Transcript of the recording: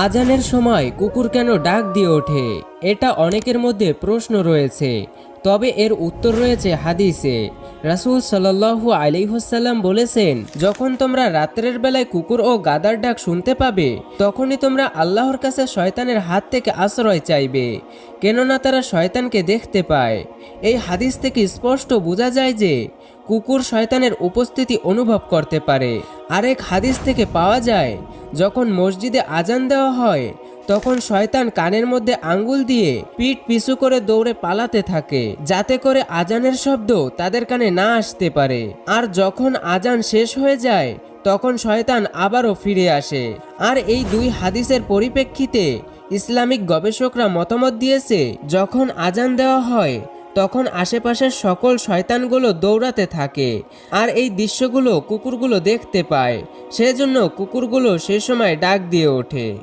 আজানের সময় কুকুর কেন ডাক দিয়ে ওঠে? এটা অনেকের মধ্যে প্রশ্ন রয়েছে, তবে এর উত্তর রয়েছে হাদিসে। রাসূল সাল্লাল্লাহু আলাইহি ওয়াসাল্লাম বলেছেন, যখন তোমরা রাত্রের বেলায় কুকুর ও গাধার ডাক শুনতে পাবে, তখনই তোমরা আল্লাহর কাছে শয়তানের হাত থেকে আশ্রয় চাইবে, কেননা তারা শয়তানকে দেখতে পায়। এই হাদিস থেকে স্পষ্ট বোঝা যায় যে কুকুর শয়তানের উপস্থিতি অনুভব করতে পারে। আরেক হাদিস থেকে পাওয়া যায়, যখন মসজিদে আজান দেওয়া হয়, তখন শয়তান কানের মধ্যে আঙ্গুল দিয়ে পিঠ পিছু করে দৌড়ে পালাতে থাকে, যাতে করে আজানের শব্দ তাদের কানে না আসতে পারে। আর যখন আজান শেষ হয়ে যায়, তখন শয়তান আবারও ফিরে আসে। আর এই দুই হাদিসের পরিপ্রেক্ষিতে ইসলামিক গবেষকরা মতামত দিয়েছে, যখন আজান দেওয়া হয় তখন আশেপাশের সকল শয়তানগুলো দৌড়াতে থাকে, আর এই দৃশ্যগুলো কুকুরগুলো দেখতে পায়, সেজন্য কুকুরগুলো সে সময় ডাক দিয়ে ওঠে।